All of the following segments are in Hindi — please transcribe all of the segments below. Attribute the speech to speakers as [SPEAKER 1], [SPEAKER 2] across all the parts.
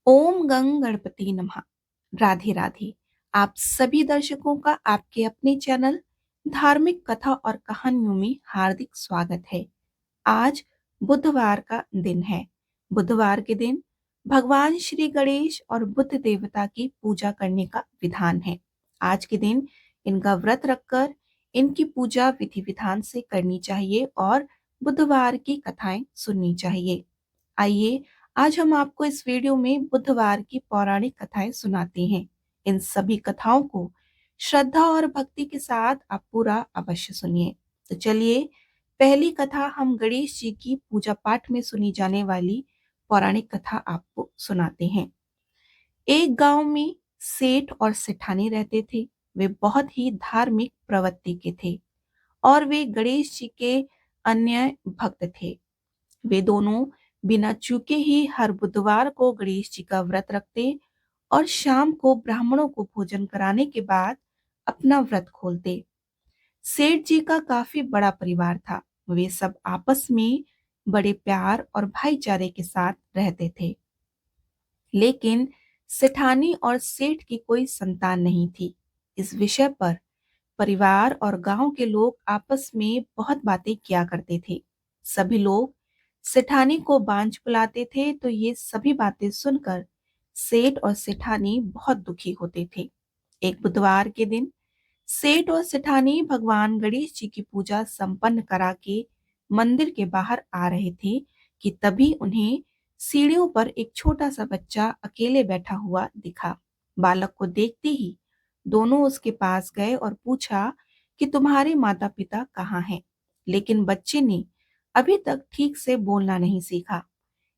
[SPEAKER 1] ओम गंग गणपति नमः। राधे राधे। आप सभी दर्शकों का आपके अपने चैनल धार्मिक कथा और कहानियों में हार्दिक स्वागत है। आज बुधवार का दिन है। बुधवार के दिन भगवान श्री गणेश और बुद्ध देवता की पूजा करने का विधान है। आज के दिन इनका व्रत रखकर इनकी पूजा विधि विधान से करनी चाहिए और बुधवार की कथाएं सुननी चाहिए। आइए आज हम आपको इस वीडियो में बुधवार की पौराणिक कथाएं सुनाते हैं। इन सभी कथाओं को श्रद्धा और भक्ति के साथ आप पूरा अवश्य सुनिए। तो चलिए पहली कथा हम गणेश जी की पूजा पाठ में सुनी जाने वाली पौराणिक कथा आपको सुनाते हैं। एक गांव में सेठ और सेठानी रहते थे। वे बहुत ही धार्मिक प्रवृत्ति के थे और वे गणेश जी के अन्य भक्त थे। वे दोनों बिना चूके ही हर बुधवार को गणेश जी का व्रत रखते और शाम को ब्राह्मणों को भोजन कराने के बाद अपना व्रत खोलते। सेठ जी का काफी बड़ा परिवार था। वे सब आपस में बड़े प्यार और भाईचारे के साथ रहते थे। लेकिन सेठानी और सेठ की कोई संतान नहीं थी। इस विषय पर परिवार और गांव के लोग आपस में बहुत बातें किया करते थे। सभी लोग सेठानी को बांझ बुलाते थे, तो ये सभी बातें सुनकर सेठ और सेठानी बहुत दुखी होते थे। एक बुधवार के दिन सेठ और सेठानी भगवान गणेश जी की पूजा संपन्न करा के मंदिर के बाहर आ रहे थे कि तभी उन्हें सीढ़ियों पर एक छोटा सा बच्चा अकेले बैठा हुआ दिखा। बालक को देखते ही दोनों उसके पास गए और पूछा कि तुम्हारे माता पिता कहाँ हैं। लेकिन बच्चे ने अभी तक ठीक से बोलना नहीं सीखा,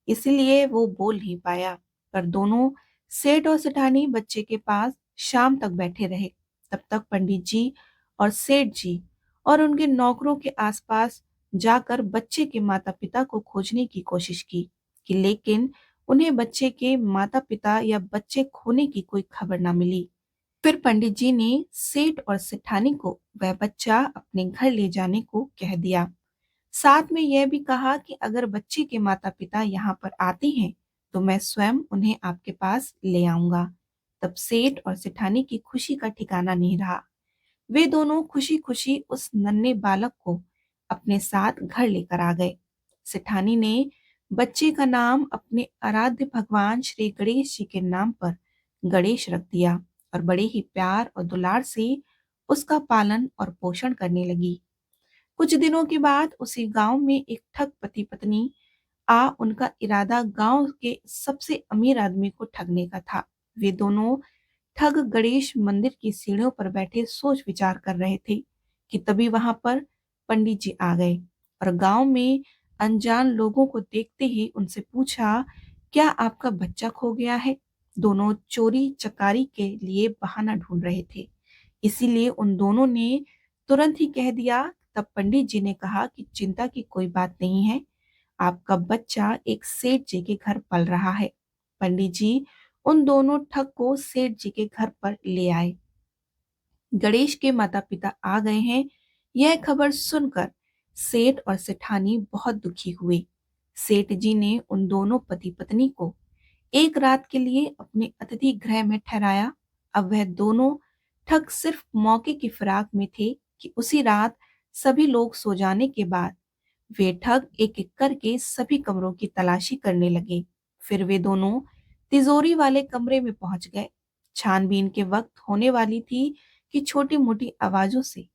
[SPEAKER 1] इसलिए वो बोल नहीं पाया। पर दोनों सेठ और सेठानी बच्चे के पास शाम तक बैठे रहे। तब तक पंडित जी और सेठ जी और उनके नौकरों के आसपास जाकर बच्चे के माता पिता को खोजने की कोशिश की कि लेकिन उन्हें बच्चे के माता पिता या बच्चे खोने की कोई खबर ना मिली। फिर पंडित जी ने सेठ और सेठानी को वह बच्चा अपने घर ले जाने को कह दिया। साथ में यह भी कहा कि अगर बच्चे के माता पिता यहाँ पर आते हैं तो मैं स्वयं उन्हें आपके पास ले आऊंगा। तब सेठ और सेठानी की खुशी का ठिकाना नहीं रहा। वे दोनों खुशी खुशी उस नन्हे बालक को अपने साथ घर लेकर आ गए। सेठानी ने बच्चे का नाम अपने आराध्य भगवान श्री गणेश जी के नाम पर गणेश रख दिया और बड़े ही प्यार और दुलार से उसका पालन और पोषण करने लगी। कुछ दिनों के बाद उसी गांव में एक ठग पति पत्नी उनका इरादा गांव के सबसे अमीर आदमी को ठगने का था। वे दोनों ठग गणेश मंदिर की सीढ़ियों पर बैठे सोच विचार कर रहे थे कि तभी वहां पर पंडित जी आ गए और गांव में अनजान लोगों को देखते ही उनसे पूछा, क्या आपका बच्चा खो गया है? दोनों चोरी चकारी के लिए बहाना ढूंढ रहे थे, इसीलिए उन दोनों ने तुरंत ही कह दिया। तब पंडित जी ने कहा कि चिंता की कोई बात नहीं है, आपका बच्चा एक सेठ जी के घर पल रहा है। पंडित जी उन दोनों ठग को सेठ जी के घर पर ले आए। गणेश के माता पिता आ गए हैं, यह खबर सुनकर सेठ और सेठानी बहुत दुखी हुए। सेठ जी ने उन दोनों पति पत्नी को एक रात के लिए अपने अतिथि गृह में ठहराया। अब वह दोनों ठग सिर्फ मौके की फिराक में थे कि उसी रात सभी लोग सो जाने के बाद वे ठग एक एक करके सभी कमरों की तलाशी करने लगे। फिर वे दोनों तिजोरी वाले कमरे में पहुंच गए। छानबीन के वक्त होने वाली थी कि छोटी मोटी आवाजों से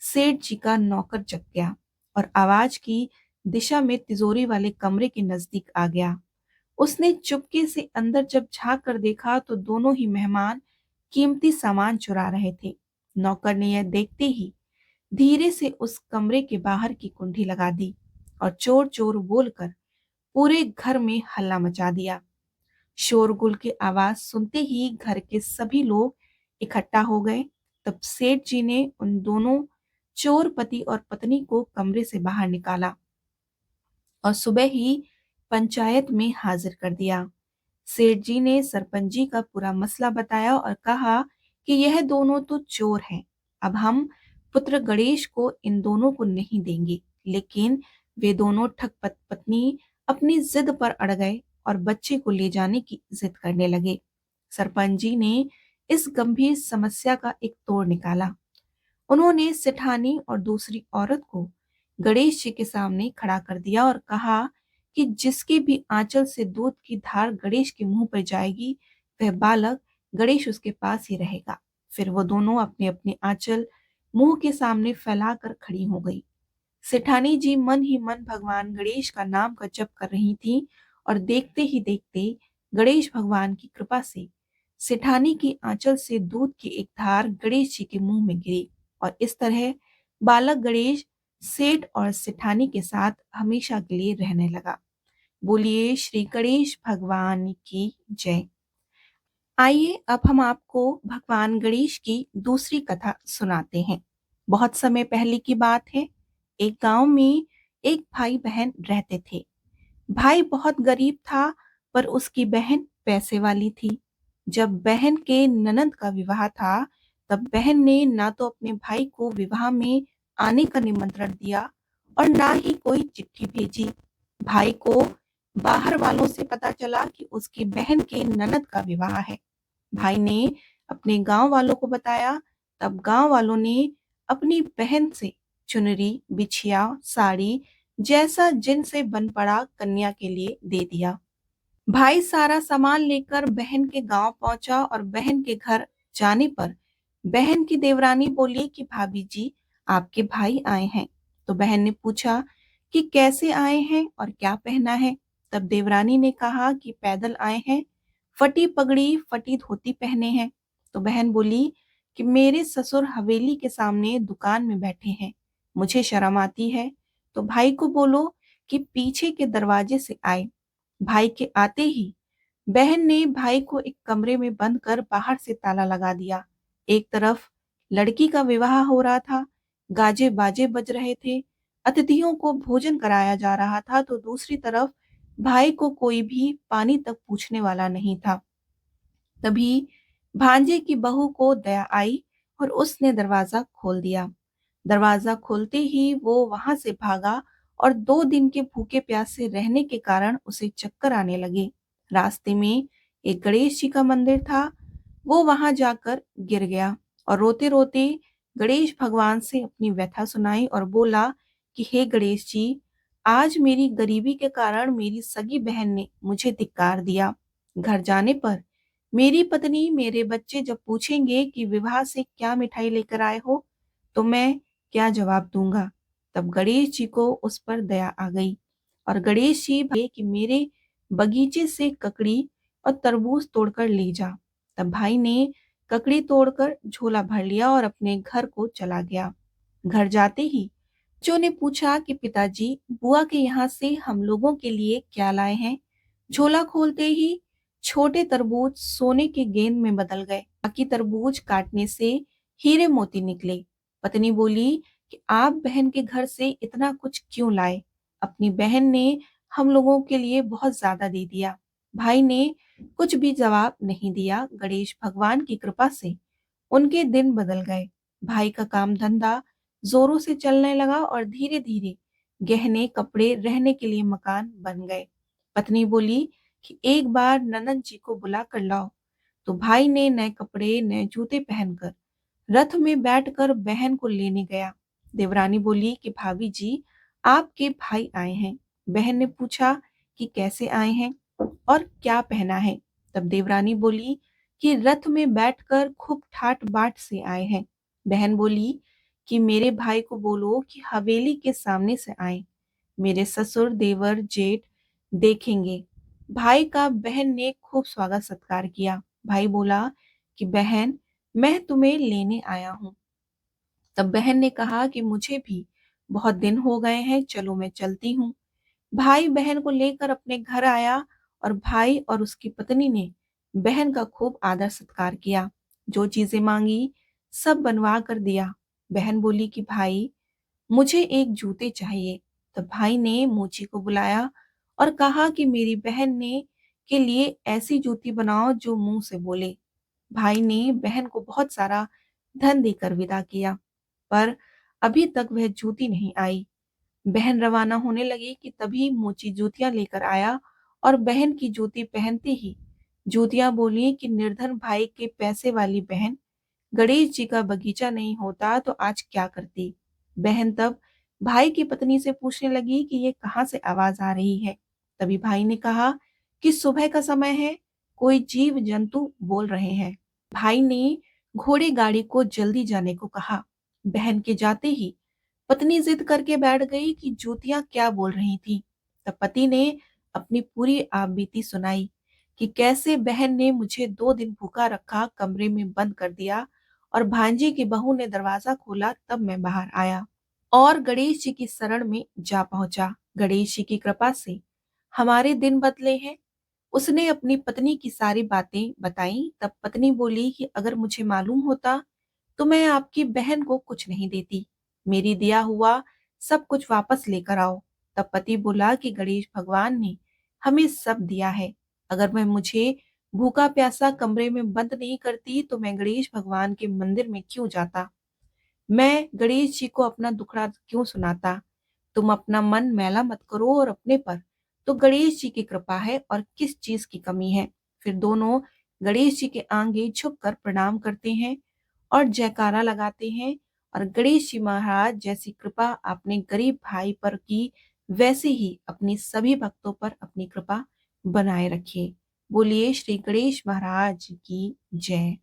[SPEAKER 1] सेठ जी का नौकर जग गया और आवाज की दिशा में तिजोरी वाले कमरे के नजदीक आ गया। उसने चुपके से अंदर जब झांक कर देखा तो दोनों ही मेहमान कीमती सामान चुरा रहे थे। नौकर ने यह देखते ही धीरे से उस कमरे के बाहर की कुंडी लगा दी और चोर चोर बोलकर पूरे घर में हल्ला मचा दिया। शोरगुल की आवाज सुनते ही घर के सभी लोग इकट्ठा हो गए। तब सेठ जी ने उन दोनों चोर पति और पत्नी को कमरे से बाहर निकाला और सुबह ही पंचायत में हाजिर कर दिया। सेठ जी ने सरपंच जी का पूरा मसला बताया और कहा कि यह दोनों तो चोर हैं। अब हम पुत्र गणेश को इन दोनों को नहीं देंगे। लेकिन वे दोनों ठग पत्नी अपनी जिद पर अड़ गए और बच्चे को ले जाने की जिद करने लगे। सरपंच जी ने इस गंभीर समस्या का एक तोड़ निकाला। उन्होंने सेठानी और दूसरी औरत को गणेश जी के सामने खड़ा कर दिया और कहा कि जिसके भी आंचल से दूध की धार गणेश के मुंह पर जाएगी, वह बालक गणेश उसके पास ही रहेगा। फिर वो दोनों अपने अपने आंचल मुंह के सामने फैलाकर खड़ी हो गई। सेठानी जी मन ही मन भगवान गणेश का नाम का जप कर रही थी और देखते ही देखते गणेश भगवान की कृपा से सेठानी की आंचल से दूध की एक धार गणेश जी के मुंह में गिरी और इस तरह बालक गणेश सेठ और सेठानी के साथ हमेशा के लिए रहने लगा। बोलिए श्री गणेश भगवान की जय। आइए अब हम आपको भगवान गणेश की दूसरी कथा सुनाते हैं। बहुत समय पहले की बात है। एक गांव में एक भाई बहन रहते थे। भाई बहुत गरीब था, पर उसकी बहन पैसे वाली थी। जब बहन के ननद का विवाह था, तब बहन ने ना तो अपने भाई को विवाह में आने का निमंत्रण दिया और ना ही कोई चिट्ठी भेजी। भाई को बाहर वालों से पता चला कि उसकी बहन के ननद का विवाह है। भाई ने अपने गांव वालों को बताया। तब गांव वालों ने अपनी बहन से चुनरी, बिछिया, साड़ी जैसा जिनसे बन पड़ा कन्या के लिए दे दिया। भाई सारा सामान लेकर बहन के गांव पहुंचा और बहन के घर जाने पर बहन की देवरानी बोली कि भाभी जी, आपके भाई आए हैं। तो बहन ने पूछा कि कैसे आए हैं और क्या पहना है। तब देवरानी ने कहा कि पैदल आए हैं, फटी पगड़ी फटी धोती पहने हैं। तो बहन बोली कि मेरे ससुर हवेली के सामने दुकान में बैठे हैं, मुझे शर्म आती है। तो भाई को बोलो कि पीछे के दरवाजे से आए। भाई के आते ही बहन ने भाई को एक कमरे में बंद कर बाहर से ताला लगा दिया। एक तरफ लड़की का विवाह हो रहा था, गाजे बाजे बज रहे थे, अतिथियों को भोजन कराया जा रहा था, तो दूसरी तरफ भाई को कोई भी पानी तक पूछने वाला नहीं था। तभी भांजे की बहू को दया आई और उसने दरवाजा खोल दिया। दरवाजा खोलते ही वो वहां से भागा और 2 दिन के भूखे प्यासे रहने के कारण उसे चक्कर आने लगे। रास्ते में एक गणेश जी का मंदिर था। वो वहां जाकर गिर गया और रोते रोते गणेश भगवान से अपनी व्यथा सुनाई और बोला कि हे गणेश जी, आज मेरी गरीबी के कारण मेरी सगी बहन ने मुझे धिक्कार दिया। घर जाने पर मेरी पत्नी, मेरे बच्चे जब पूछेंगे कि विवाह से क्या मिठाई लेकर आए हो, तो मैं क्या जवाब दूंगा। तब गणेश जी को उस पर दया आ गई और गणेश जी बोले कि मेरे बगीचे से ककड़ी और तरबूज तोड़कर ले जा। तब भाई ने ककड़ी तोड़कर झोला भर लिया और अपने घर को चला गया। घर जाते ही बच्चों ने पूछा कि पिताजी, बुआ के यहाँ से हम लोगों के लिए क्या लाए हैं। झोला खोलते ही छोटे तरबूज सोने के गेंद में बदल गए। बाकी तरबूज काटने से हीरे मोती निकले। पत्नी बोली कि आप बहन के घर से इतना कुछ क्यों लाए। अपनी बहन ने हम लोगों के लिए बहुत ज्यादा दे दिया। भाई ने कुछ भी जवाब नहीं दिया। गणेश भगवान की कृपा से उनके दिन बदल गए। भाई का काम धंधा जोरों से चलने लगा और धीरे धीरे गहने, कपड़े, रहने के लिए मकान बन गए। पत्नी बोली कि एक बार ननद जी को बुला कर लाओ। तो भाई ने नए कपड़े, नए जूते पहनकर रथ में बैठकर बहन को लेने गया। देवरानी बोली कि भाभी जी, आपके भाई आए हैं। बहन ने पूछा कि कैसे आए हैं और क्या पहना है। तब देवरानी बोली कि रथ में बैठकर खूब ठाट बाट से आए हैं। बहन बोली कि मेरे भाई को बोलो कि हवेली के सामने से आए, मेरे ससुर, देवर, जेठ देखेंगे। भाई का बहन ने खूब स्वागत सत्कार किया। भाई बोला कि बहन, मैं तुम्हें लेने आया हूँ। तब बहन ने कहा कि मुझे भी बहुत दिन हो गए हैं, चलो मैं चलती हूँ। भाई बहन को लेकर अपने घर आया और भाई और उसकी पत्नी ने बहन का खूब आदर सत्कार किया। जो चीजें मांगी सब बनवा कर दिया। बहन बोली कि भाई, मुझे एक जूते चाहिए। तब भाई ने मोची को बुलाया और कहा कि मेरी बहन ने के लिए ऐसी जूती बनाओ जो मुंह से बोले। भाई ने बहन को बहुत सारा धन देकर विदा किया, पर अभी तक वह जूती नहीं आई। बहन रवाना होने लगी कि तभी मोची जूतियां लेकर आया और बहन की जूती पहनते ही ज्योतियां बोली कि निर्धन भाई के पैसे वाली बहन, गणेश जी का बगीचा नहीं होता तो आज क्या करती। बहन तब भाई की पत्नी से पूछने लगी कि ये कहाँ से आवाज आ रही है। तभी भाई ने कहा कि सुबह का समय है, कोई जीव जंतु बोल रहे हैं। भाई ने घोड़े गाड़ी को जल्दी जाने को कहा। बहन के जाते ही पत्नी जिद करके बैठ गई कि ज्योतियां क्या बोल रही थी। तब पति ने अपनी पूरी आपबीती सुनाई कि कैसे बहन ने मुझे 2 दिन भूखा रखा, कमरे में बंद कर दिया और भांजी की बहू ने दरवाजा खोला तब मैं बाहर आया और गणेश जी की शरण में जा पहुंचा। गणेश जी की कृपा से हमारे दिन बदले हैं। उसने अपनी पत्नी की सारी बातें बताई। तब पत्नी बोली कि अगर मुझे मालूम होता तो मैं आपकी बहन को कुछ नहीं देती। मेरी दिया हुआ सब कुछ वापस लेकर आओ। तब पति बोला कि गणेश भगवान ने हमें सब दिया है। अगर मैं मुझे भूखा प्यासा कमरे में बंद नहीं करती तो मैं गणेश भगवान के मंदिर में क्यों जाता। मैं गणेश जी को अपना दुखड़ा क्यों सुनाता। तुम अपना मन मैला मत करो और अपने पर तो गणेश जी की कृपा है और किस चीज की कमी है। फिर दोनों गणेश जी के आगे झुककर प्रणाम करते हैं और जयकारा लगाते हैं। और गणेश जी महाराज जैसी कृपा आपने गरीब भाई पर की, वैसे ही अपनी सभी भक्तों पर अपनी कृपा बनाए रखिए। बोलिए श्री गणेश महाराज की जय।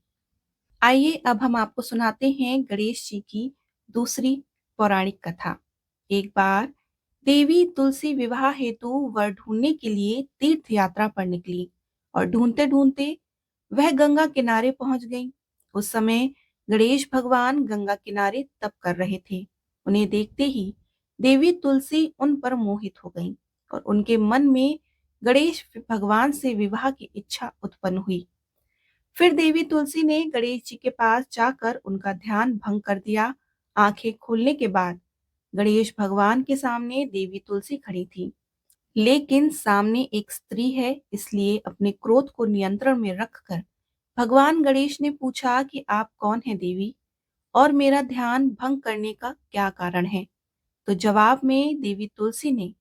[SPEAKER 1] आइए अब हम आपको सुनाते हैं गणेश जी की दूसरी पौराणिक कथा। एक बार देवी तुलसी विवाह हेतु वर ढूंढने के लिए तीर्थ यात्रा पर निकली और ढूंढते ढूंढते वह गंगा किनारे पहुंच गई। उस समय गणेश भगवान गंगा किनारे तप कर रहे थे। उन्हें देखते ही देवी तुलसी उन पर मोहित हो गई और उनके मन में गणेश भगवान से विवाह की इच्छा उत्पन्न हुई। फिर देवी तुलसी ने गणेश जी के पास जाकर उनका ध्यान भंग कर दिया। आंखें खोलने के बाद गणेश भगवान के सामने देवी तुलसी खड़ी थी। लेकिन सामने एक स्त्री है, इसलिए अपने क्रोध को नियंत्रण में रखकर भगवान गणेश ने पूछा कि आप कौन है देवी, और मेरा ध्यान भंग करने का क्या कारण है। तो जवाब में देवी तुलसी ने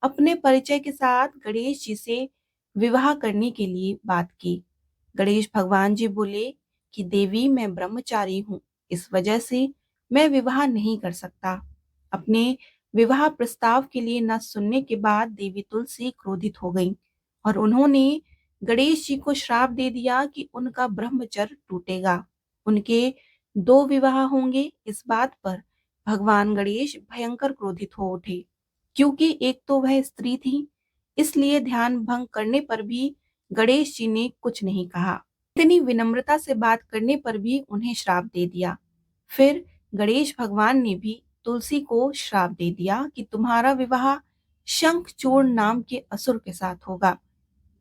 [SPEAKER 1] अपने परिचय के साथ गणेश जी से विवाह करने के लिए बात की। गणेश भगवान जी बोले कि देवी मैं ब्रह्मचारी हूँ, इस वजह से मैं विवाह नहीं कर सकता। अपने विवाह प्रस्ताव के लिए न सुनने के बाद देवी तुलसी क्रोधित हो गई और उन्होंने गणेश जी को श्राप दे दिया कि उनका ब्रह्मचर्य टूटेगा, उनके 2 विवाह होंगे। इस बात पर भगवान गणेश भयंकर क्रोधित हो उठे, क्योंकि एक तो वह स्त्री थी, इसलिए ध्यान भंग करने पर भी गणेश जी ने कुछ नहीं कहा। इतनी विनम्रता से बात करने पर भी उन्हें श्राप दे दिया। फिर गणेश भगवान ने भी तुलसी को श्राप दे दिया कि तुम्हारा विवाह शंखचूर्ण नाम के असुर के साथ होगा।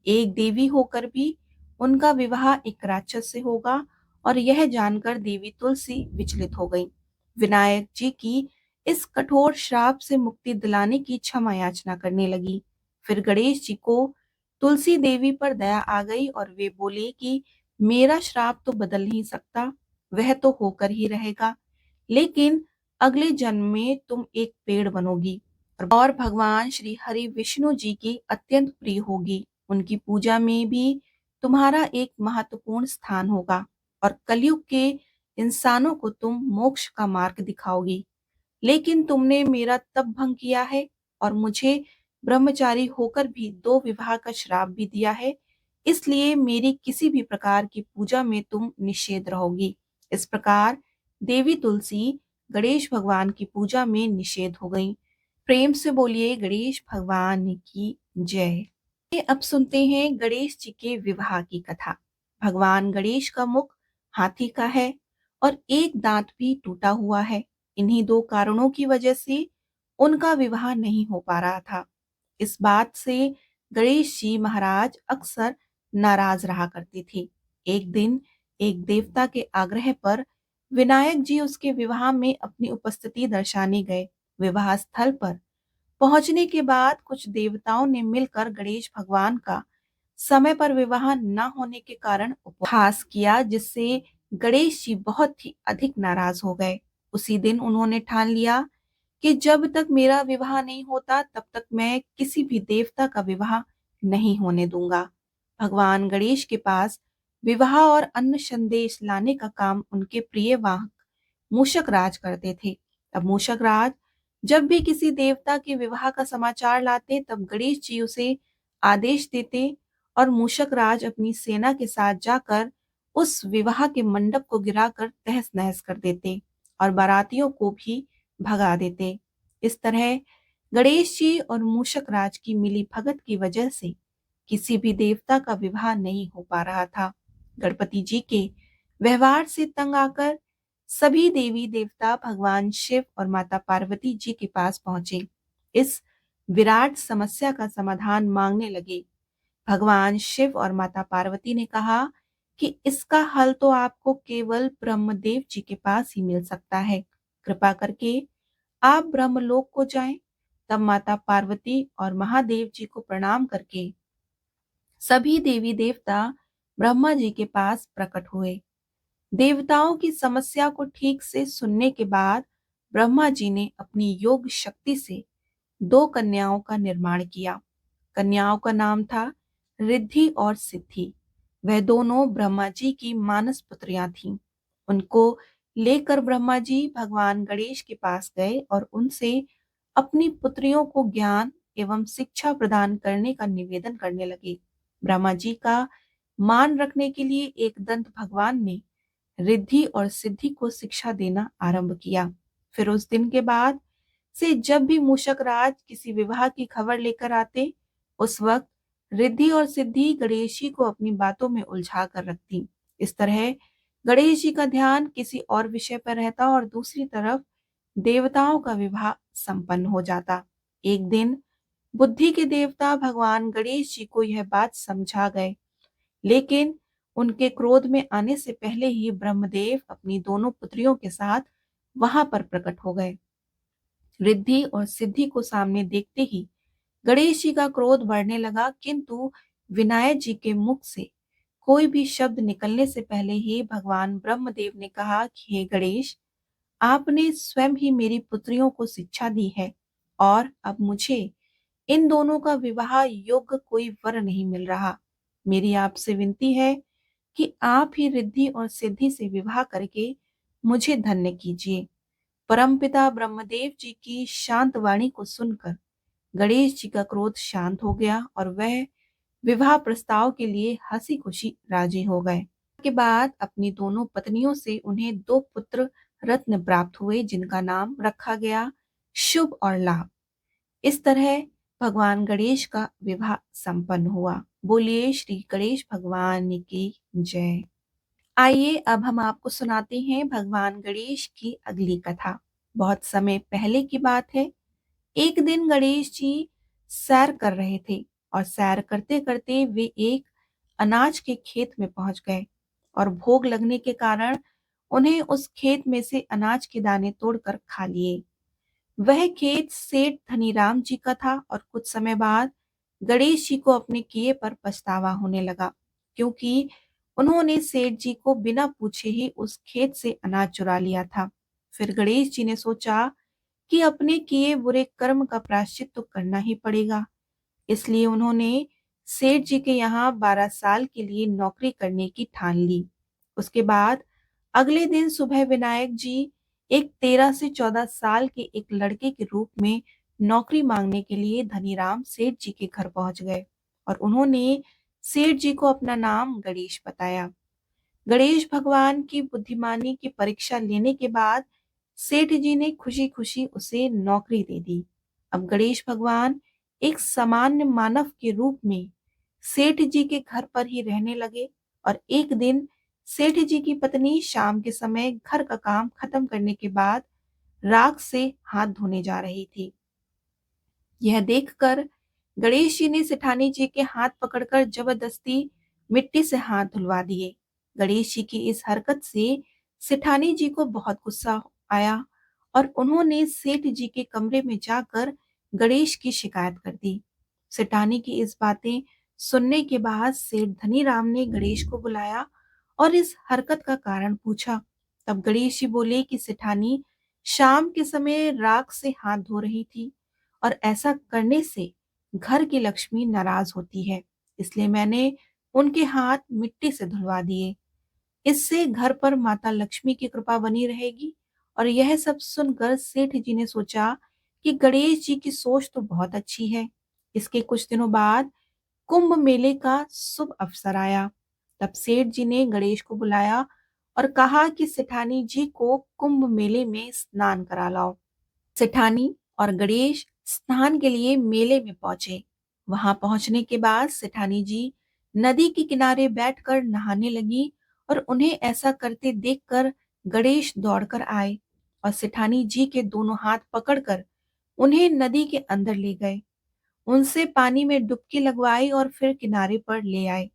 [SPEAKER 1] एक देवी होकर भी उनका विवाह एक राक्षस से होगा। और यह जानकर देवी तुलसी विचलित हो गई। विनायक जी की इस कठोर श्राप से मुक्ति दिलाने की क्षमा याचना करने लगी। फिर गणेश जी को तुलसी देवी पर दया आ गई और वे बोले कि मेरा श्राप तो बदल नहीं सकता, वह तो होकर ही रहेगा, लेकिन अगले जन्म में तुम एक पेड़ बनोगी और भगवान श्री हरि विष्णु जी की अत्यंत प्रिय होगी। उनकी पूजा में भी तुम्हारा एक महत्वपूर्ण स्थान होगा और कलयुग के इंसानों को तुम मोक्ष का मार्ग दिखाओगी। लेकिन तुमने मेरा तप भंग किया है और मुझे ब्रह्मचारी होकर भी 2 विवाह का श्राप भी दिया है, इसलिए मेरी किसी भी प्रकार की पूजा में तुम निषेध रहोगी। इस प्रकार देवी तुलसी गणेश भगवान की पूजा में निषेध हो गई। प्रेम से बोलिए गणेश भगवान की जय। अब सुनते हैं गणेश जी के विवाह की कथा। भगवान गणेश का मुख हाथी का है और एक दांत भी टूटा हुआ है। इन्हीं 2 कारणों की वजह से उनका विवाह नहीं हो पा रहा था। इस बात से गणेश जी महाराज अक्सर नाराज रहा करते थे। एक दिन एक देवता के आग्रह पर विनायक जी उसके विवाह में अपनी उपस्थिति दर्शाने गए। विवाह स्थल पर पहुंचने के बाद कुछ देवताओं ने मिलकर गणेश भगवान का समय पर विवाह न होने के कारण उपहास किया, जिससे गणेश जी बहुत ही अधिक नाराज हो गए। उसी दिन उन्होंने ठान लिया कि जब तक मेरा विवाह नहीं होता तब तक मैं किसी भी देवता का विवाह नहीं होने दूंगा। भगवान गणेश के पास विवाह और अन्न संदेश लाने का काम उनके प्रिय वाहक मूषक राज करते थे। अब मूषक राज जब भी किसी देवता के विवाह का समाचार लाते, तब गणेश जी उसे आदेश देते और मूषक राज अपनी सेना के साथ जाकर उस विवाह के मंडप को गिराकर तहस नहस कर देते और बारातियों को भी भगा देते। इस तरह गणेश जी और मूषक राज की मिली भगत की वजह से किसी भी देवता का विवाह नहीं हो पा रहा था। गणपति जी के व्यवहार से तंग आकर सभी देवी देवता भगवान शिव और माता पार्वती जी के पास पहुंचे। इस विराट समस्या का समाधान मांगने लगे। भगवान शिव और माता पार्वती ने कहा कि इसका हल तो आपको केवल ब्रह्मदेव जी के पास ही मिल सकता है। कृपा करके आप ब्रह्मलोक को जाएं। तब माता पार्वती और महादेव जी को प्रणाम करके सभी देवी देवता ब्रह्मा जी के पास प्रकट हुए। देवताओं की समस्या को ठीक से सुनने के बाद ब्रह्मा जी ने अपनी योग शक्ति से दो कन्याओं का निर्माण किया। कन्याओं का नाम था रिद्धि और सिद्धि। वह दोनों ब्रह्मा जी की मानस पुत्रियां थीं। उनको लेकर ब्रह्मा जी भगवान गणेश के पास गए और उनसे अपनी पुत्रियों को ज्ञान एवं शिक्षा प्रदान करने का निवेदन करने लगे। ब्रह्मा जी का मान रखने के लिए एक दंत भगवान ने रिद्धि और सिद्धि को शिक्षा देना आरंभ किया। फिर उस दिन के बाद से जब भी मूषक राज किसी विवाह की खबर लेकर आते, उस वक्त रिद्धि और सिद्धि गणेश जी को अपनी बातों में उलझा कर रखती। इस तरह गणेश जी का ध्यान किसी और विषय पर रहता और दूसरी तरफ देवताओं का विवाह संपन्न हो जाता। एक दिन बुद्धि के देवता भगवान गणेश जी को यह बात समझा गए, लेकिन उनके क्रोध में आने से पहले ही ब्रह्मदेव अपनी दोनों पुत्रियों के साथ वहां पर प्रकट हो गए। रिद्धि और सिद्धि को सामने देखते ही गणेश जी का क्रोध बढ़ने लगा, किंतु विनायक जी के मुख से कोई भी शब्द निकलने से पहले ही भगवान ब्रह्मदेव ने कहा कि हे गणेश, आपने स्वयं ही मेरी पुत्रियों को शिक्षा दी है और अब मुझे इन दोनों का विवाह योग्य कोई वर नहीं मिल रहा। मेरी आपसे विनती है कि आप ही रिद्धि और सिद्धि से विवाह करके मुझे धन्य कीजिए। परमपिता ब्रह्मदेव जी की शांत वाणी को सुनकर गणेश जी का क्रोध शांत हो गया और वह विवाह प्रस्ताव के लिए हंसी खुशी राजी हो गए। के बाद अपनी दोनों पत्नियों से उन्हें दो पुत्र रत्न प्राप्त हुए, जिनका नाम रखा गया शुभ और लाभ। इस तरह भगवान गणेश का विवाह संपन्न हुआ। बोलिए श्री गणेश भगवान की जय। आइए अब हम आपको सुनाते हैं भगवान गणेश की अगली कथा। बहुत समय पहले की बात है। एक दिन गणेश जी सैर कर रहे थे और सैर करते करते वे एक अनाज के खेत में पहुंच गए और भोग लगने के कारण उन्हें उस खेत में से अनाज के दाने तोड़कर खा लिए। वह खेत सेठ धनीराम जी का था और कुछ समय बाद गणेश जी को अपने किए पर पछतावा होने लगा, क्योंकि उन्होंने सेठ जी को बिना पूछे ही उस खेत से अनाज चुरा लिया था। फिर गणेश जी ने सोचा कि अपने किए बुरे कर्म का प्रायश्चित तो करना ही पड़ेगा। इसलिए उन्होंने सेठ जी के यहाँ 12 साल के लिए नौकरी करने की ठान ली। उसके बाद अगले दिन सुबह विनायक जी एक 13 से 14 साल के एक लड़के के रूप में नौकरी मांगने के लिए धनीराम सेठ जी के घर पहुंच गए और उन्होंने सेठ जी को अपना नाम गणेश बताया। गणेश भगवान की बुद्धिमानी की परीक्षा लेने के बाद सेठ जी ने खुशी खुशी उसे नौकरी दे दी। अब गणेश भगवान एक सामान्य मानव के रूप में सेठ जी के घर पर ही रहने लगे और एक दिन सेठ जी की पत्नी शाम के समय घर का काम खत्म करने के बाद राख से हाथ धोने जा रही थी। यह देखकर गणेश जी ने सेठानी जी के हाथ पकड़कर जबरदस्ती मिट्टी से हाथ धुलवा दिए। गणेश जी की इस हरकत से सेठानी जी को बहुत गुस्सा आया और उन्होंने सेठ जी के कमरे में जाकर गणेश की शिकायत कर दी। सेठानी की इस बातें सुनने के बाद सेठ धनीराम ने गणेश को बुलाया और इस हरकत का कारण पूछा। तब गणेश जी बोले कि सेठानी शाम के समय राख से हाथ धो रही थी और ऐसा करने से घर की लक्ष्मी नाराज होती है, इसलिए मैंने उनके हाथ मिट्टी से धुलवा दिए। इससे घर पर माता लक्ष्मी की कृपा बनी रहेगी। और यह सब सुनकर सेठ जी ने सोचा कि गणेश जी की सोच तो बहुत अच्छी है। इसके कुछ दिनों बाद कुंभ मेले का शुभ अवसर आया। तब सेठ जी ने गणेश को बुलाया और कहा कि सेठानी जी को कुंभ मेले में स्नान करा लाओ। सेठानी और गणेश स्नान के लिए मेले में पहुंचे। वहां पहुंचने के बाद सेठानी जी नदी के किनारे बैठकर नहाने लगी और उन्हें ऐसा करते देखकर गणेश दौड़कर आए और सेठानी जी के दोनों हाथ पकड़कर उन्हें नदी के अंदर ले गए। उनसे पानी में डुबकी लगवाई और फिर किनारे पर ले आए।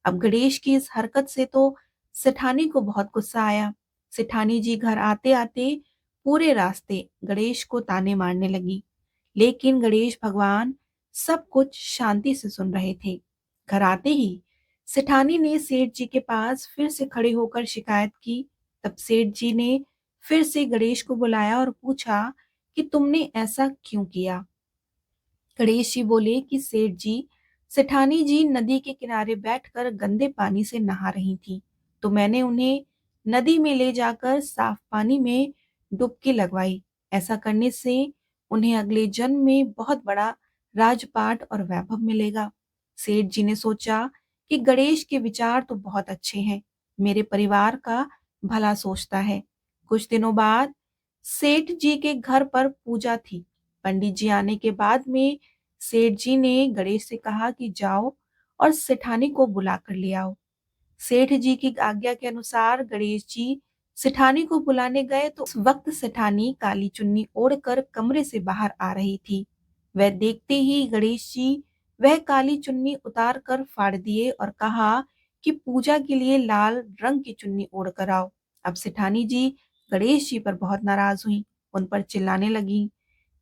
[SPEAKER 1] अब गणेश की इस हरकत से तो सेठानी को बहुत गुस्सा आया। सेठानी जी घर आते आते पूरे रास्ते गणेश को ताने मारने लगी, लेकिन गणेश भगवान सब कुछ शांति से सुन रहे थे। घर आते ही सेठानी ने सेठ जी के पास फिर से खड़े होकर शिकायत की। तब सेठ जी ने फिर से गणेश को बुलाया और पूछा कि तुमने ऐसा क्यों किया। गणेश जी बोले कि सेठ जी, सेठानी जी नदी के किनारे बैठकर गंदे पानी से नहा रही थी, तो मैंने उन्हें नदी में ले जाकर साफ पानी में डुबकी लगवाई। ऐसा करने से उन्हें अगले जन्म में बहुत बड़ा राजपाट और वैभव मिलेगा। सेठ जी ने सोचा कि गणेश के विचार तो बहुत अच्छे हैं, मेरे परिवार का भला सोचता है। कुछ दिनों बाद सेठ जी के घर पर पूजा थी। पंडित जी आने के बाद में सेठ जी ने गणेश से कहा कि जाओ और सेठानी को बुला कर ले आओ। सेठ जी की आज्ञा के अनुसार गणेश जी सेठानी को बुलाने गए तो उस वक्त सेठानी काली चुन्नी ओढ़कर कमरे से बाहर आ रही थी। वह देखते ही गणेश जी वह काली चुन्नी उतार कर फाड़ दिए और कहा कि पूजा के लिए लाल रंग की चुन्नी ओढ़ कर आओ। अब सेठानी जी गणेश जी पर बहुत नाराज हुई, उन पर चिल्लाने लगी।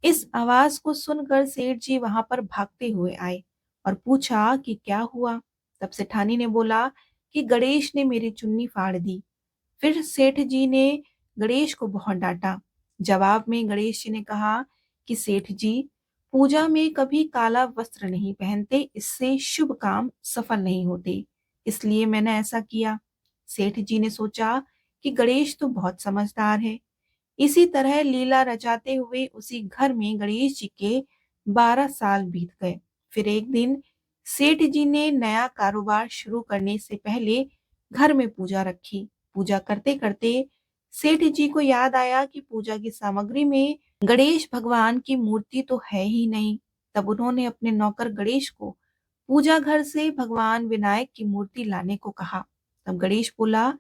[SPEAKER 1] इस आवाज को सुनकर सेठ जी वहां पर भागते हुए आए और पूछा कि क्या हुआ। तब सेठानी ने बोला कि गणेश ने मेरी चुन्नी फाड़ दी। फिर सेठ जी ने गणेश को बहुत डांटा। जवाब में गणेश जी ने कहा कि सेठ जी, पूजा में कभी काला वस्त्र नहीं पहनते, इससे शुभ काम सफल नहीं होते, इसलिए मैंने ऐसा किया। सेठ जी ने सोचा कि गणेश तो बहुत समझदार है। इसी तरह लीला रचाते हुए उसी घर में गणेश जी के 12 साल बीत गए। फिर एक दिन सेठ जी ने नया कारोबार शुरू करने से पहले घर में पूजा रखी। पूजा करते करते सेठ जी को याद आया कि पूजा की सामग्री में गणेश भगवान की मूर्ति तो है ही नहीं। तब उन्होंने अपने नौकर गणेश को पूजा घर से भगवान विनायक की मूर्ति लाने को कहा। तब गणेश बोला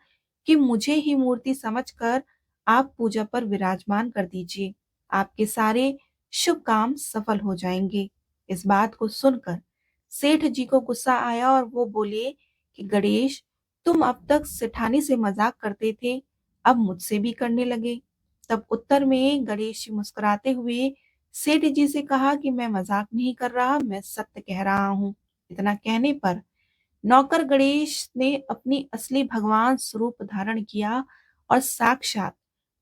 [SPEAKER 1] कि मुझे ही मूर्ति समझकर आप पूजा पर विराजमान कर दीजिए, आपके सारे शुभ काम सफल हो जाएंगे। इस बात को सुनकर सेठ जी को गुस्सा आया और वो बोले कि गणेश, तुम अब तक सेठानी से मजाक करते थे, अब मुझसे भी करने लगे। तब उत्तर में गणेश जी मुस्कुराते हुए सेठ जी से कहा कि मैं मजाक नहीं कर रहा, मैं सत्य कह रहा हूँ। इतना कहने पर नौकर गणेश ने अपनी असली भगवान स्वरूप धारण किया और साक्षात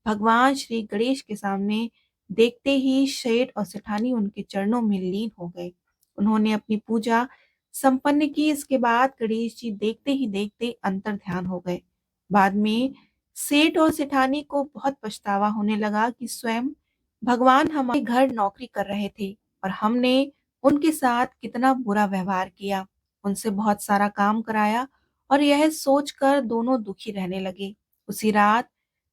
[SPEAKER 1] भगवान श्री गणेश के सामने देखते ही सेठ और सेठानी उनके चरणों में लीन हो गए। उन्होंने अपनी पूजा संपन्न की। इसके बाद गणेश जी देखते ही देखते अंतर ध्यान हो गए। बाद में सेठ और सेठानी को बहुत पछतावा होने लगा कि स्वयं भगवान हमारे घर नौकरी कर रहे थे और हमने उनके साथ कितना बुरा व्यवहार किया, उनसे बहुत सारा काम कराया, और यह सोचकर दोनों दुखी रहने लगे। उसी रात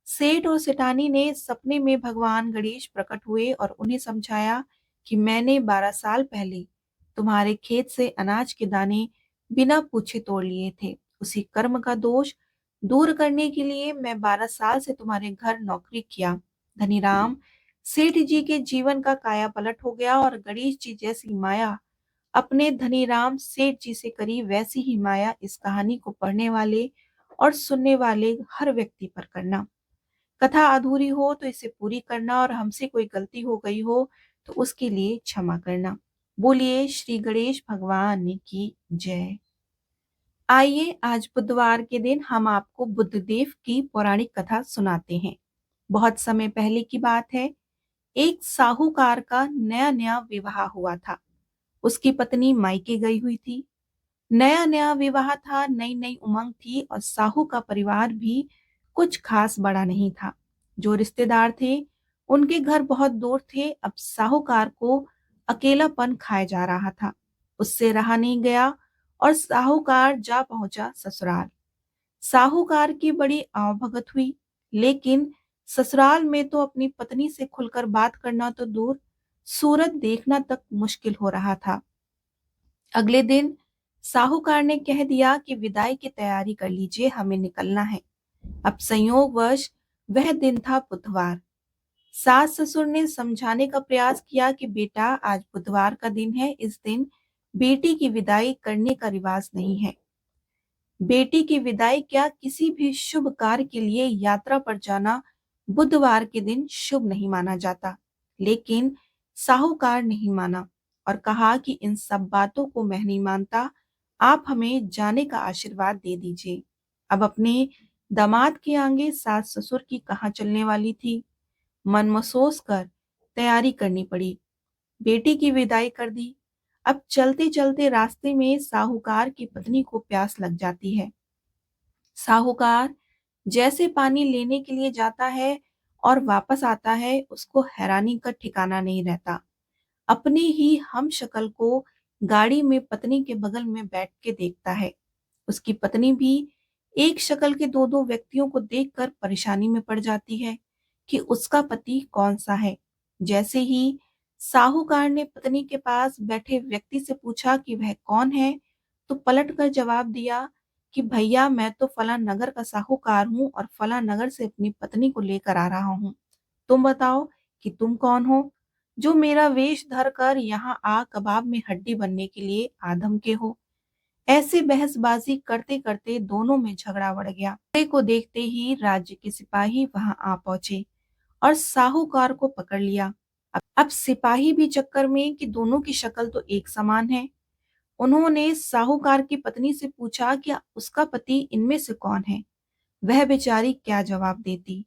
[SPEAKER 1] सेठ और सेठानी ने सपने में भगवान गणेश प्रकट हुए और उन्हें समझाया कि मैंने 12 साल पहले तुम्हारे खेत से अनाज के दाने बिना पूछे तोड़ लिए थे। उसी कर्म का दोष दूर करने के लिए मैं 12 साल से तुम्हारे घर नौकरी किया। धनीराम सेठ जी के जीवन का काया पलट हो गया और गणेश जी जैसी माया अपने धनीराम सेठ जी से करी, वैसी ही माया इस कहानी को पढ़ने वाले और सुनने वाले हर व्यक्ति पर करना। कथा अधूरी हो तो इसे पूरी करना और हमसे कोई गलती हो गई हो तो उसके लिए क्षमा करना। बोलिए श्री गणेश भगवान की जय। आइए आज बुधवार के दिन हम आपको बुद्धदेव की पौराणिक कथा सुनाते हैं। बहुत समय पहले की बात है। एक साहूकार का नया नया विवाह हुआ था। उसकी पत्नी मायके गई हुई थी। नया नया विवाह था, नई नई उमंग थी और साहू का परिवार भी कुछ खास बड़ा नहीं था। जो रिश्तेदार थे उनके घर बहुत दूर थे। अब साहूकार को अकेलापन खाए जा रहा था। उससे रहा नहीं गया और साहूकार जा पहुंचा ससुराल। साहूकार की बड़ी आवभगत हुई, लेकिन ससुराल में तो अपनी पत्नी से खुलकर बात करना तो दूर, सूरत देखना तक मुश्किल हो रहा था। अगले दिन साहूकार ने कह दिया कि विदाई की तैयारी कर लीजिए, हमें निकलना है। अब संयोगवश वह दिन था बुधवार। सास ससुर ने समझाने का प्रयास किया कि बेटा, आज बुधवार का दिन है, इस दिन बेटी की विदाई करने का रिवाज नहीं है। बेटी की विदाई क्या, किसी भी शुभ कार्य के लिए यात्रा पर जाना बुधवार के दिन शुभ नहीं माना जाता। लेकिन साहूकार नहीं माना और कहा कि इन सब बातों को मैं नहीं मानता, आप हमें जाने का आशीर्वाद दे दीजिए। अब अपने दामाद के आगे सास ससुर की कहाँ चलने वाली थी। मन महसूस कर तैयारी करनी पड़ी। बेटी की विदाई कर दी। अब चलते चलते रास्ते में साहूकार की पत्नी को प्यास लग जाती है। साहूकार जैसे पानी लेने के लिए जाता है और वापस आता है, उसको हैरानी का ठिकाना नहीं रहता। अपने ही हम शक्ल को गाड़ी में पत्नी के बगल में बैठ के देखता है। उसकी पत्नी भी एक शक्ल के दो दो व्यक्तियों को देखकर परेशानी में पड़ जाती है कि उसका पति कौन सा है। जैसे ही साहूकार ने पत्नी के पास बैठे व्यक्ति से पूछा कि वह कौन है, तो पलट कर जवाब दिया कि भैया, मैं तो फला नगर का साहूकार हूँ और फला नगर से अपनी पत्नी को लेकर आ रहा हूँ। तुम बताओ कि तुम कौन हो, जो मेरा वेश धर कर यहाँ आ कबाब में हड्डी बनने के लिए आदम के हो। ऐसे बहसबाजी करते करते दोनों में झगड़ा बढ़ गया। घोड़े को देखते ही राज्य के सिपाही वहां आ पहुंचे और साहूकार को पकड़ लिया। अब सिपाही भी चक्कर में कि दोनों की शक्ल तो एक समान है। उन्होंने साहूकार की पत्नी से पूछा कि उसका पति इनमें से कौन है। वह बेचारी क्या जवाब देती।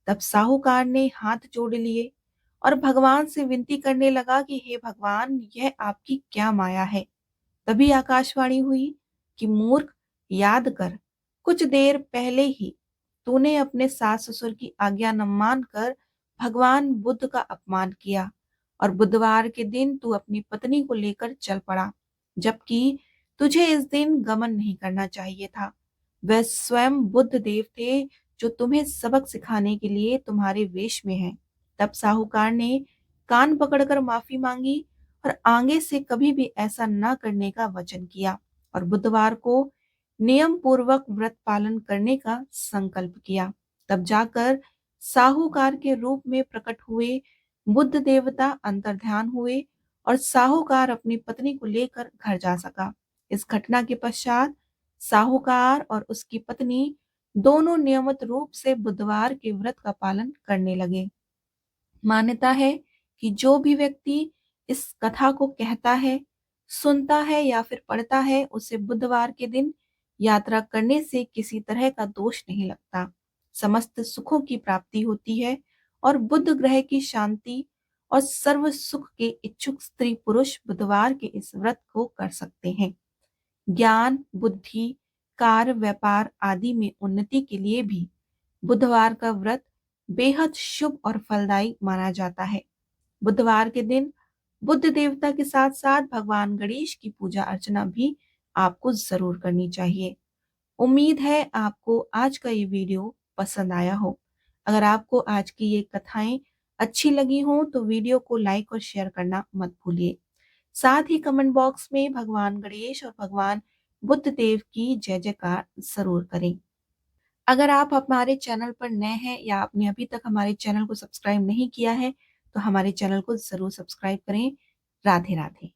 [SPEAKER 1] तब साहूकार ने हाथ जोड़ लिए और भगवान से विनती करने लगा कि हे भगवान, यह आपकी क्या माया है। तभी आकाशवाणी हुई कि मूर्ख, याद कर, कुछ देर पहले ही तूने अपने सास ससुर की आज्ञा न मानकर भगवान बुद्ध का अपमान किया और बुधवार के दिन तू अपनी पत्नी को लेकर चल पड़ा, जबकि तुझे इस दिन गमन नहीं करना चाहिए था। वह स्वयं बुद्ध देव थे जो तुम्हें सबक सिखाने के लिए तुम्हारे वेश में हैं। तब साहूकार ने कान पकड़कर माफी मांगी और आगे से कभी भी ऐसा न करने का वचन किया और बुधवार को नियम पूर्वक व्रत पालन करने का संकल्प किया। तब जाकर साहूकार के रूप में प्रकट हुए बुद्ध देवता अंतर्ध्यान हुए और साहूकार अपनी पत्नी को लेकर घर जा सका। इस घटना के पश्चात साहूकार और उसकी पत्नी दोनों नियमित रूप से बुधवार के व्रत का पालन करने लगे। मान्यता है कि जो भी व्यक्ति इस कथा को कहता है, सुनता है या फिर पढ़ता है, उसे बुधवार के दिन यात्रा करने से किसी तरह का दोष नहीं लगता, समस्त सुखों की प्राप्ति होती है और बुध ग्रह की शांति और सर्व सुख के इच्छुक स्त्री पुरुष बुधवार के इस व्रत को कर सकते हैं। ज्ञान, बुद्धि, कार्य, व्यापार आदि में उन्नति के लिए भी बुधवार का व्रत बेहद शुभ और फलदायी माना जाता है। बुधवार के दिन बुद्ध देवता के साथ साथ भगवान गणेश की पूजा अर्चना भी आपको जरूर करनी चाहिए। उम्मीद है आपको आज का ये वीडियो पसंद आया हो। अगर आपको आज की ये कथाएं अच्छी लगी हो तो वीडियो को लाइक और शेयर करना मत भूलिए। साथ ही कमेंट बॉक्स में भगवान गणेश और भगवान बुद्ध देव की जय जयकार जरूर करें। अगर आप हमारे चैनल पर नए हैं या आपने अभी तक हमारे चैनल को सब्सक्राइब नहीं किया है, तो हमारे चैनल को जरूर सब्सक्राइब करें। राधे राधे।